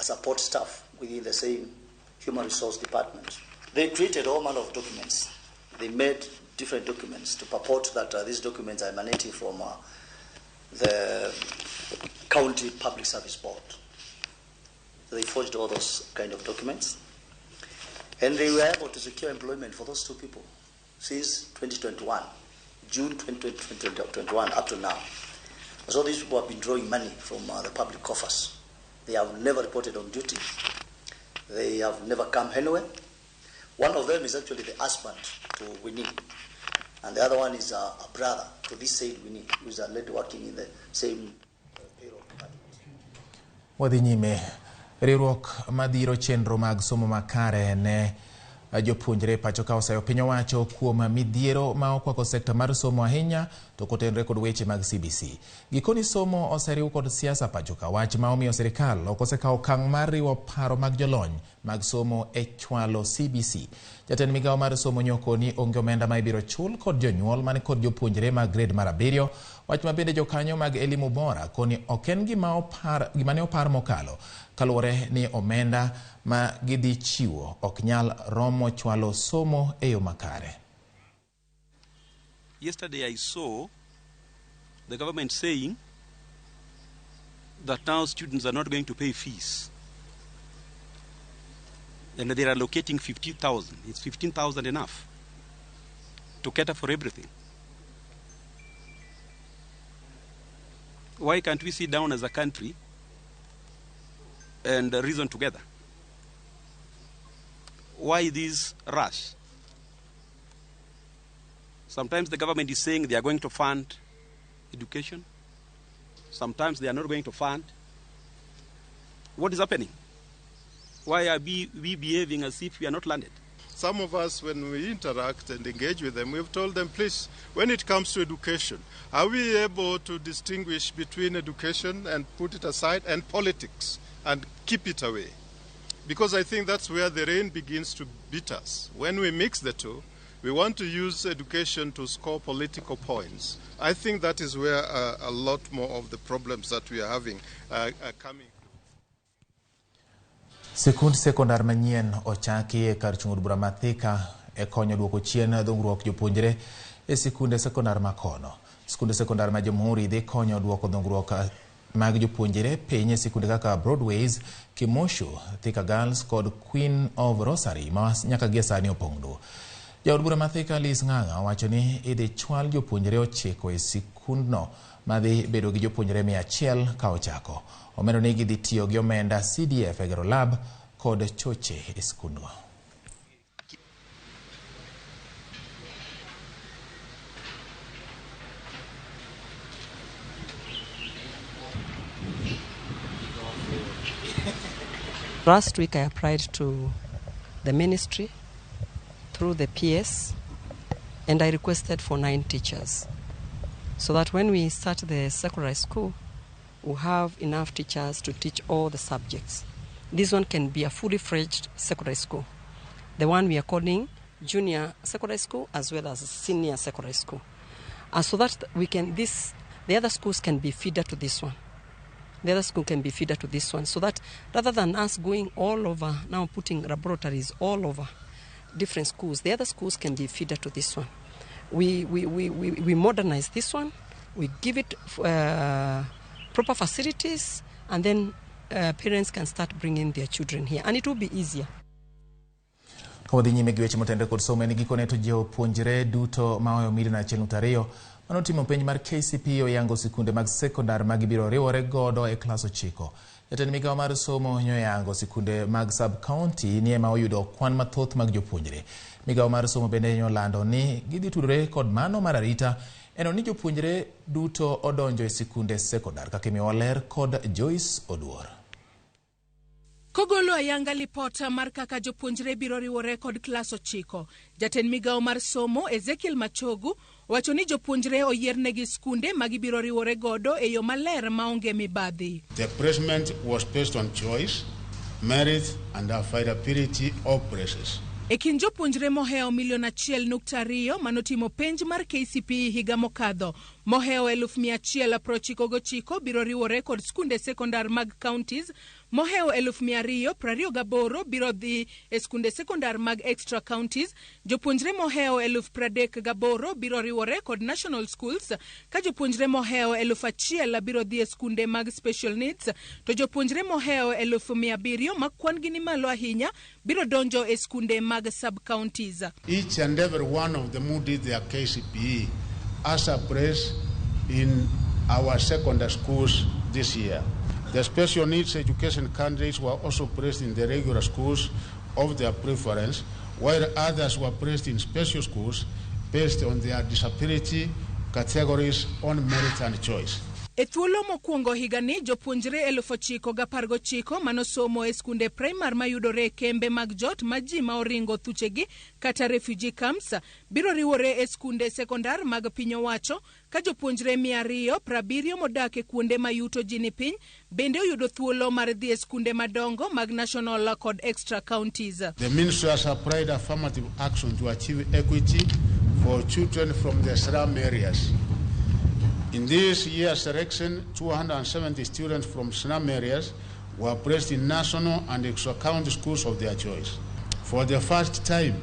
Speaker 11: support staff within the same human resource department. They created all manner of documents. They made different documents to purport that these documents are emanating from the County Public Service Board. So they forged all those kind of documents, and they were able to secure employment for those two people since 2021, June 2021 up to now. So these people have been drawing money from the public coffers. They have never reported on duty. They have never come anywhere. One of them is actually the husband to Winnie, and the other one is a brother to this said Winnie, who is a lady working in the same payroll department.
Speaker 1: Wadhi nyime. Riwruok madhiro chenro mag somo makare ne Jopuonjre pacho ka oseyo piny owacho kuom midhiero ma okwako sekta mar somo ahinya to kotenre kod weche mag CBC. Gikoni somo oseriw kod siasa pacho ka, wach ma omiyo sirikal ok osekawo okang' mar riwo paro mag jolony mag somo e chwalo CBC. Jatend migawo mar somo nyoko ni onge omenda ma ibiro chul kod jonyuol mani kod jopuonjre mag grade mar 7, wach ma bende jokanyo mag elimu bora koni ok en gima ne opar mokalo, kaluwore ni omenda ma gidhi chiwo ok nyal romo chwalo somo e yo makare.
Speaker 12: Yesterday I saw the government saying that now students are not going to pay fees. And they are allocating 50,000. Is 15,000 enough to cater for everything? Why can't we sit down as a country and reason together? Why this rush? Sometimes the government is saying they are going to fund education. Sometimes they are not going to fund. What is happening? Why are we behaving as if we are not landed?
Speaker 13: Some of us, when we interact and engage with them, we've told them, please, when it comes to education, are we able to distinguish between education and put it aside and politics and keep it away? Because I think that's where the rain begins to beat us. When we mix the two, we want to use education to score political points. I think that is where a lot more of the problems that we are having are coming.
Speaker 1: Sikund sekondar manyien ochaki e kar chung'o bura Mathika e konyo duoko chien dhungruok jopuonjre e sikunde sekondar makono. Sikunde sekondar ma Jamhuri dhi konyo duoko dhungruok mag jopuonjre piny e sikunde kaka Broadways, Kimosho, Thika Girls kod Queen of Rosary ma nyaka gie sani opong'o. Jaod bura Mathika Liz Ng'ang'a wacho ni idhi chwal jopuonjre 9 e sikundno madhi bedo gi jopuonjre 100 ka ochako. Omeno ni gidhi tiyo gi omenda CDF e gero lab kod choche e sikundno.
Speaker 14: Last week I applied to the ministry through the PS and I requested for 9 teachers so that when we start the secondary school we have enough teachers to teach all the subjects. This one can be a fully fledged secondary school. The one we are calling junior secondary school as well as senior secondary school. So that we can the other schools can be feeder to this one. The other school can be feeder to this one so that rather than us going all over now putting laboratories all over different schools, the other schools can be feeder to this one. We modernize this one, we give it proper facilities, and then parents can start bringing their children here, and it will be easier.
Speaker 1: Kawadhi nyime gi weche motendre kod somo en gikone to jopuonjre duto maoyo 1.2 manotimo penj mar KCPE oyango sikunde mag sekondar mag ibiro riwore godo e klas 9. Jatend migawo mar somo nyoyango sikunde mag sub-county ni ema oyudo kwan mathoth mag jopuonjre. Migawo mar somo bende nyolando ni gidhi tudore kod mano mar arita eno ni jopuonjre duto odonjo e sikunde sekondar kaka imiyo ler kod Joyce Oduor.
Speaker 15: Kogolo ayanga lipota mar kaka jopuonjre biro riwore kod klas 9, jatend migawo mar somo Ezekiel Machogu wacho ni jopuonjre oyiernegi skunde magibiro riwore godo e yo maler maonge mibadhi.
Speaker 25: The placement was based on choice, merit and affordability of places.
Speaker 15: E kin jopuonjre moheo 1.2 manotimo penj mar KCPE higa mokadho, moheo 1,199 biro riwore kod skunde sekondar mag counties, moheo 228 biro dhi e skunde sekondar mag extra counties, jopuonjre moheo 38 biro riwore kod national schools, ka jopuonjre moheo 1,000 biro dhi e skunde mag special needs, to jopuonjre moheo 700 makwan gini malo ahinya biro donjo e skunde mag sub-counties.
Speaker 25: Each and every one of them who did their KCPE as a place in our secondary schools this year. The special needs education candidates were also placed in the regular schools of their preference, while others were placed in special schools based on their disability categories on merit and choice.
Speaker 15: E thuolo mokwongo higani jopuonjre 9,019 manosomo e skunde primar mayudore kembe mag jot ma ji ma oringo thuchegi kata refugee camps biro riwore e skunde sekondar mag piny owacho ka jopuonjre 270 modak e kuonde ma yuto ji ni piny bende oyudo thuolo mar dhi e skunde madongo mag national kod extra counties.
Speaker 25: The ministry has applied affirmative action to achieve equity for children from the slum areas. In this year's selection, 270 students from slum areas were placed in national and extra-county schools of their choice. For the first time,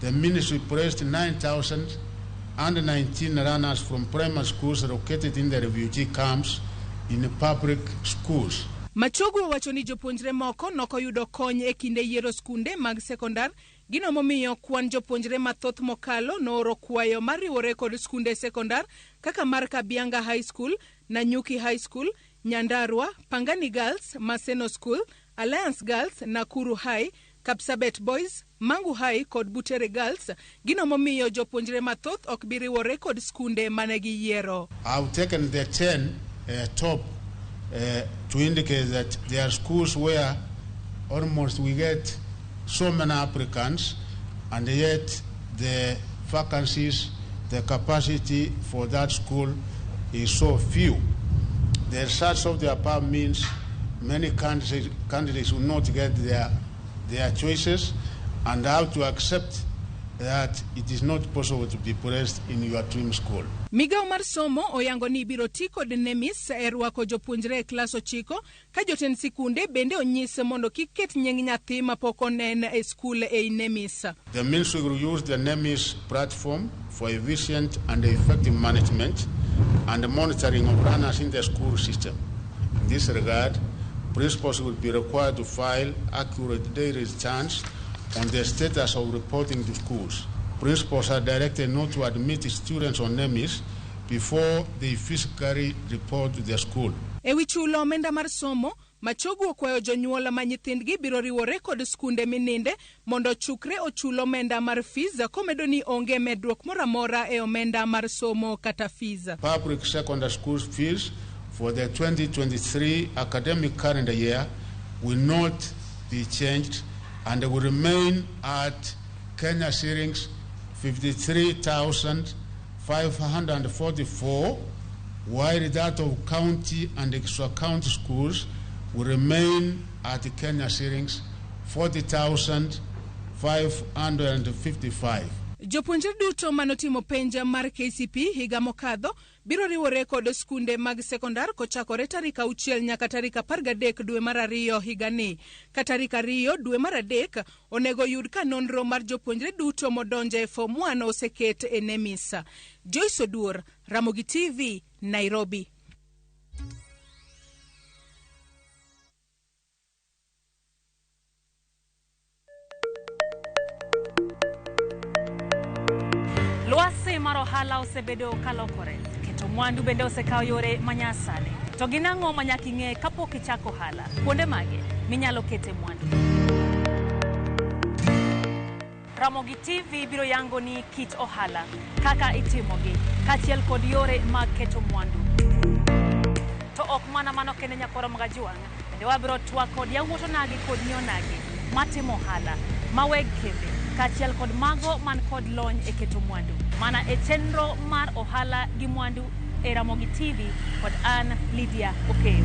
Speaker 25: the ministry placed 9,019 runners from primary schools located in the refugee camps in public schools.
Speaker 15: Machogu wacho ni jopuonjre moko nokoyudo kony e kinde yiero skunde mag sekondar, gino momiyo kwan jopuonjre mathoth mokalo nooro kwayo mariwore kod skunde sekondar kaka mar Kabianga High School, Nanyuki High School, Nyandarua, Pangani Girls, Maseno School, Alliance Girls, Nakuru High, Kapsabet Boys, Mangu High kod Butere Girls, gino momiyo jopuonjre mathoth ok biriwore kod skunde manegi yiero.
Speaker 25: I've taken the 10 top to indicate that there are schools where almost we get so many applicants and yet the vacancies, the capacity for that school is so few. The results of the above means many candidates will not get their choices and have to accept that it is not possible to be placed in your dream school.
Speaker 15: Migago mar somo oyango ni biro ti kod NEMIS e rwako jopuonjre e klas 9 ka jotend sikunde bende onyis mondo kik ket nying nyathi mapok onen e skul e NEMIS.
Speaker 25: The ministry will use the NEMIS platform for efficient and effective management and monitoring of runners in the school system. In this regard, principals will be required to file accurate daily returns on the status of reporting to schools. Principals are directed not to admit students on NEMIS before they physically report to their school.
Speaker 15: Ewi chulo omenda mar somo, Machogu okwayo jonyuol ma nyithindgi biro riwore kod skunde mininde mondo chukre ochulo omenda mar fees komedo ni onge medruok moramora e omenda mar somo kata fees.
Speaker 25: Public secondary school fees for the 2023 academic calendar year will not be changed and will remain at Kenya shillings 53,544, while that of county and extra-county schools will remain at Kenya shillings 40,555.
Speaker 15: Jopuonjre duto manotimo penja mar KCP higa mokadho biro riwore kod skunde mag sekondar kochakore tarik 6 nyaka tarik 13 dwe mar 2 higani. Ka tarik 2 dwe mar 3 onego yud ka nonro mar jopuonjre duto modonje e form 1 oseket e NEMIS. Joyce Odur, Ramogi TV, Nairobi.
Speaker 16: Lwasi mar ohala osebedo kalokore, keto mwandu bende osekao yore manyasani. To ginang'o manyaka ing'e kapok ichako ohala? Kuonde mage minyalo kete mwandu? Ramogi TV biro yango ni kit ohala, kaka itimogi, kachiel kod yore mag keto mwandu. To ok mana mano kende nyakoro mga juang', bende wabiro twak kod yawuoto nagi kod nyonagi matimo ohala, maweg kembe, kachiel kod mago man kod lony e keto mwandu. Mana e chenro mar ohala gi mwandu e Ramogi TV kod an Lydia Okeyo.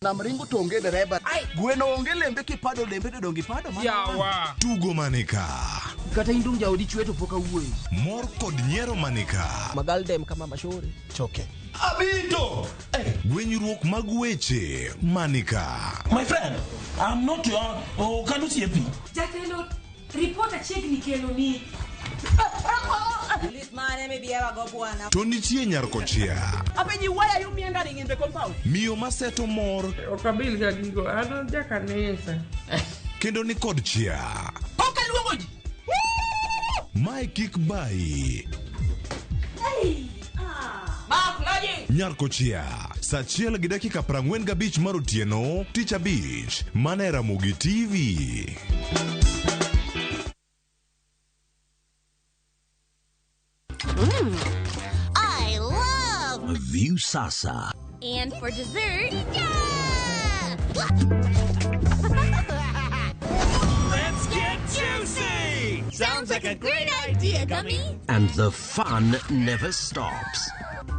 Speaker 17: Namringo tonge dereba. Gweno onge lembe kipado lembe to dongi pado mana.
Speaker 9: Yawa. Tugo manika.
Speaker 17: Kata indung jaodi chweto poka wuoi.
Speaker 9: Mor kod nyiero manika.
Speaker 17: Magaldem kama mashore. Choke.
Speaker 9: Abito! Gwenyruok mag weche manika.
Speaker 18: My friend, I'm not your Kalusiepi.
Speaker 19: Jatelo, report achiegni kelo ni.
Speaker 9: To nitie nyarkochia.
Speaker 18: Apenyi, why are you meandering in the compound?
Speaker 9: Miyo maseto mor.
Speaker 18: Okabil ga gigo, ano jakanesa.
Speaker 9: Kendo ni kod chia.
Speaker 18: Okay, luongo ji.
Speaker 9: Mae kik bai.
Speaker 19: Hey!
Speaker 9: Nyarkochia, saa 1:45 mar otieno, tich abich, mana e Ramogi TV.
Speaker 20: View Sasa.
Speaker 21: And for dessert,
Speaker 22: Let's get juicy! Sounds like a great idea, Gummy.
Speaker 20: And the fun never stops.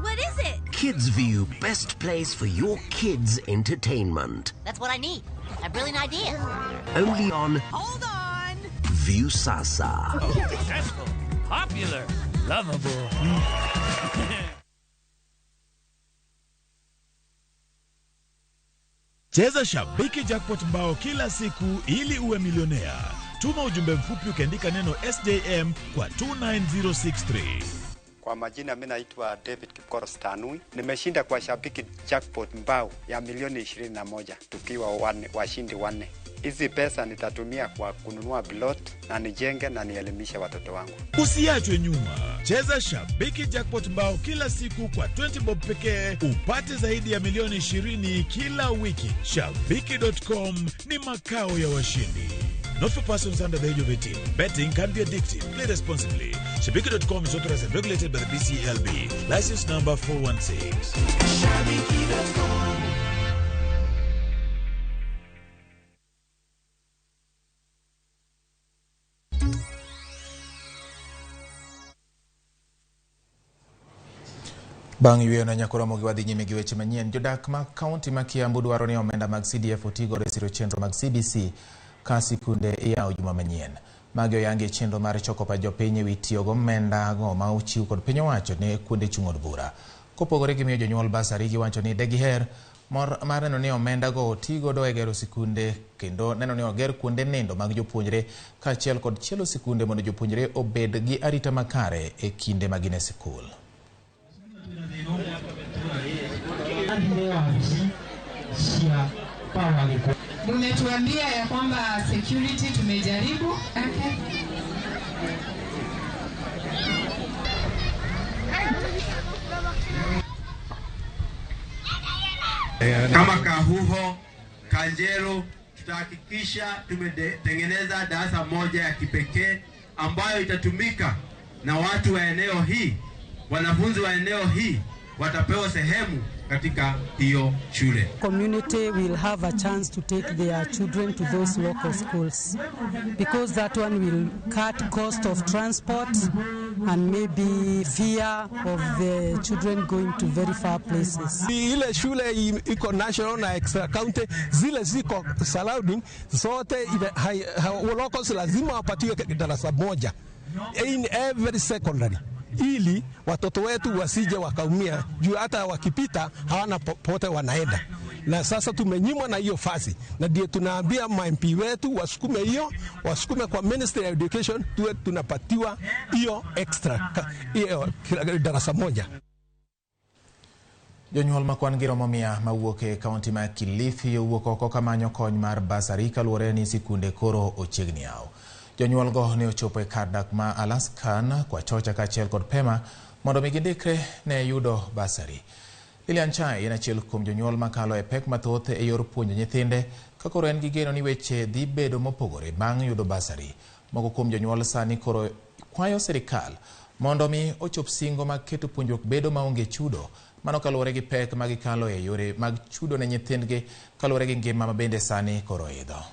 Speaker 21: what is it?
Speaker 20: Kids View, best place for your kids' entertainment.
Speaker 21: That's what I need. A brilliant idea.
Speaker 20: Only on
Speaker 22: Hold on!
Speaker 20: View Sasa.
Speaker 22: Oh, successful, popular, lovable.
Speaker 23: Cheza Shabiki Jackpot Bao kila siku ili uwe milionea. Tuma ujumbe mfupi ukiandika neno SJM kwa 29063.
Speaker 24: Kwa majina mimi naitwa David Kipkoros Tanui. Nimeshinda kwa Shabiki Jackpot Mbao ya milioni 21 tukiwa washindi 4. Hizi pesa nitatumia kwa kununua plot na nijenge na nielimishe watoto wangu.
Speaker 23: Usiachwe nyuma. Cheza Shabiki Jackpot Mbao kila siku kwa 20 bob pekee upate zaidi ya milioni 20 kila wiki. Shabiki.com ni makao ya washindi. Not for persons under the age of 18. Betting can be addictive. Play responsibly. Shabiki.com is authorized and regulated by the BCLB. License number 416. Shabiki.com.
Speaker 1: Bang yweyo na nyakoro Ramogi wadhi nyime gi weche manyien. Jodak ma kaunti ma Kiambu dwaro ni omenda mag CDF otigo e siro chenro mag CBC ka sikunde iyawo juma manyien. Magi oyangi chenro mar choko pa jopiny ewi tiyo gomenda go ma ochiw kod piny owacho ne kuonde chung' od bura. Kopogore gi miyo jonyuol basari giwacho ni degiher mar neno ni omenda go otigodo e gero sikunde kendo neno ni oger kuonde nindo mag jopuonjre kaachiel kod chielo sikunde mondo jopuonjre obed gi arita makare e kinde ma gin e sikul.
Speaker 26: Mmetuambia ya kwamba security tumejaribu.
Speaker 27: Kama Kahuho, Kanjero, tutahakikisha tumetengeneza darasa moja ya kipekee ambayo itatumika na watu wa eneo hii. Wanafunzi wa eneo hii watapewa sehemu katika hiyo shule.
Speaker 28: Community will have a chance to take their children to those local schools because that one will cut cost of transport and maybe fear of the children going to very far places.
Speaker 29: Ile shule iko national na extra county zile ziko surrounding zote locals lazima wapatiwe darasa moja in every secondary ili watoto wetu wasije wakaumia juu hata wakipita hawana popote wanaenda. Na sasa tumenyimwa na hiyo fasi, na ndio tunaambia MP wetu wasukume kwa Ministry of Education tuwe tunapatiwa hiyo extra hiyo darasa moja.
Speaker 1: Jonyuol makwan gi romo 100 mawuok e kaunti ma Kilifi owuok oko kamanyo kony mar basari kaluwore ni sikunde koro ochiegni yawo. Jonyuol go ne ochopo e kar dak ma Alaskan kwa chocha kaachiel kod pema mondo mi gindikre ne yudo basari. Lilian Chai en achiel kuom jonyuol makalo e pek mathoth e yor puonjo nyithinde ka koro en gi geno ni weche dhi bedo mopogore bang' yudo basari. Moko kuom jonyuol sani koro kwayo sirikal mondo mi ochop singo mag keto puonjruok bedo maonge chudo, mano kaluwore gi pek ma gikalo e yore mag chudo ne nyithindgi kaluwore gi ngima ma bende sani koro idho.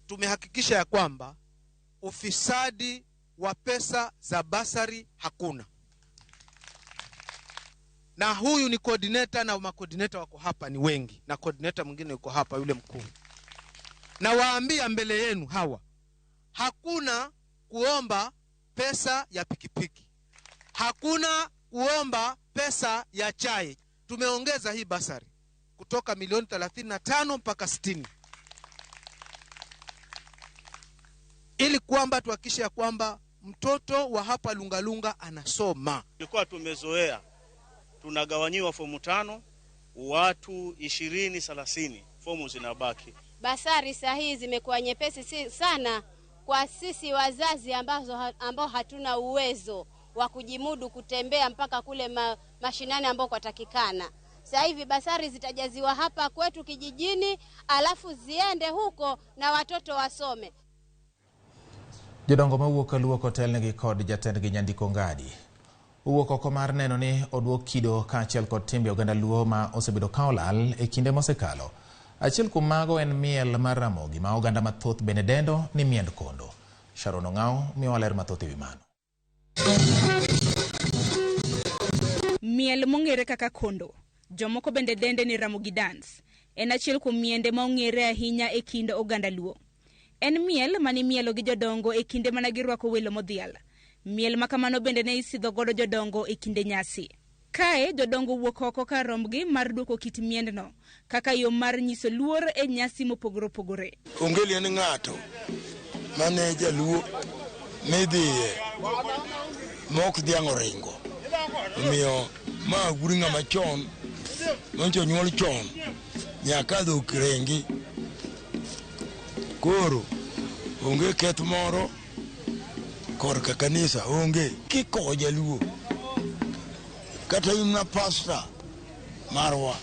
Speaker 30: Tumehakikisha ya kwamba ufisadi wa pesa za basari hakuna. Na huyu ni coordinator na makoordinator wako hapa ni wengi, na coordinator mwingine yuko hapa yule mkuu. Na waambia mbele yenu hawa, hakuna kuomba pesa ya pikipiki. Hakuna kuomba pesa ya chai. Tumeongeza hii basari kutoka milioni 35 mpaka 60. Ili kwamba tuhakikishe ya kwamba mtoto wa hapa Lungalunga anasoma.
Speaker 31: Tulikuwa tumezoea tunagawanyiwa fomu 5, watu 20-30, fomu zinabaki.
Speaker 32: Basari sahihi zimekuwa nyepesi sana kwa sisi wazazi ambao hatuna uwezo wa kujimudu kutembea mpaka kule mashinani ambao kwatakikana. Sasa hivi basari zitajaziwa hapa kwetu kijijini, alafu ziende huko na watoto wasome.
Speaker 1: Jodongo mawuok Luo kotelnegi kod jatendgi Nyandiko Ngadi owuok oko mar neno ni oduok kido kaachiel kod timbe oganda Luo ma osebedo ka olal e kinde mosekalo. Achiel kuom mago en miel mar Ramogi ma oganda mathoth bende dendo ni miend kondo. Sharon Ong'ao miyo ler mathoth ewi mano.
Speaker 2: Miel mong'ere kaka kondo, jomoko bende dende ni Ramogi dance, en achiel kuom miende ma ong'ere ahinya e kind oganda Luo. En miel mani mielo gi jodongo e kinde mana girwako welo modhial. Miel makamano bende ne isidho godo jodongo e kinde nyasi. Kae jodongo wuok oko kar rombgi mar duoko kit miendno kaka yo mar nyiso luor e nyasi mopogore opogore.
Speaker 3: Ongeli en ng'ato mane jaluo midhiye mok dhiang' oringo. Omiyo ma guri ng'ama chon moncho nyuol chon nyaka dhok rengi. Koro onge keth moro korka kanisa onge kiko jaluo kata imna pasta marwa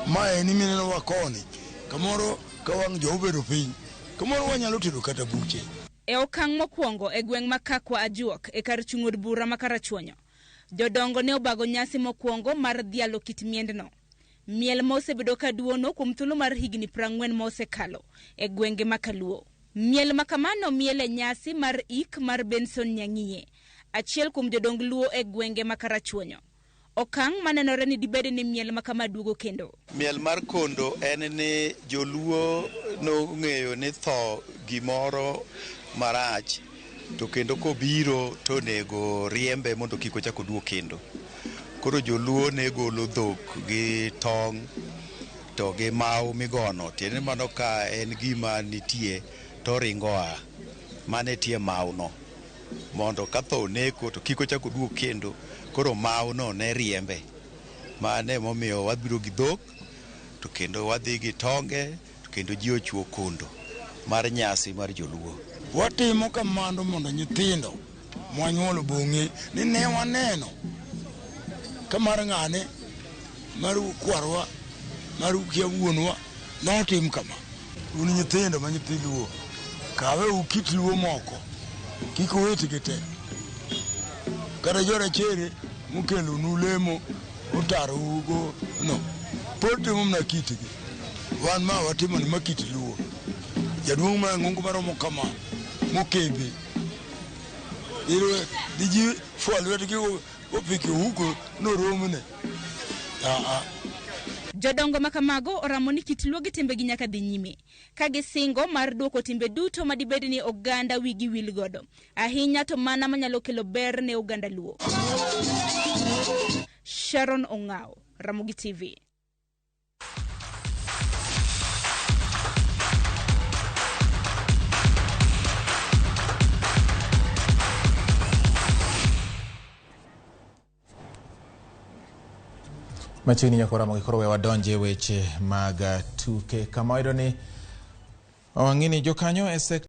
Speaker 3: ma eni mineno wakoni kamoro ka wang' jo obedo piny kamoro wanyalo tedo kata buche.
Speaker 2: E okang' mokwongo e gweng' ma Kakwa Ajuok e kar chung' od bura ma Karachuonyo, jodongo ne obago nyasi mokwongo mar dhialo kit miendno. Miel mosebedo ka duono kuom thuolo mar higni 40 mosekalo e gwenge ma Kaluo. Miel makamano miel e nyasi mar ik mar Benson Nyang'iye, achiel kuom jodong Luo e gwenge ma Karachuonyo. Okang' manenore ni dibede ni miel makama duogo kendo.
Speaker 4: Miel mar kondo en ni joluo nong'eyo ni tho gimoro marach to kendo kobiro to nego riembe mondo kik ochak oduog kendo. Koro joluo ne golo dhok gi tong' to gi mau migono, tiende mano ka en gima nitie to ringoa mane tie mauno mondo ka tho neko to kik ochak oduog kendo. Koro mauno ne riembe, mane momiyo wabiro gi dhok to kendo wadhi gi tonge to kendo ji ochuo kondo mar nyasi mar joluo.
Speaker 3: Watimo kamano mondo nyithindo mwanyuolo bong'e ni ne waneno kamar ng'ane mar kwarwa mar ukia wuonwa notim kama. Un nyithindo ma nyithi Luo kawe ukit Luo moko kik owetgi te kata jorachere mukelo nulemo otaro ugo no pod timo mna kitgi. Wan ma watimo ni makit Luo jaduong' ma ng'ungu maromo kama mokebe iro diji fualwetgi opike huko noromne.
Speaker 2: Jodongo makamago oramo ni kit Luo gi timbegi nyaka dhi nyime, ka gisingo mar duoko timbe duto madibed ni oganda wigi wil godo, ahinya to mana manyalo kelo ber ne oganda Luo. Sharon Ong'ao, Ramogi TV.
Speaker 1: Machiegni nyakora Ramogi koro we wadonje weche mag tuke kama oyudo ni wang'ini jokanyo e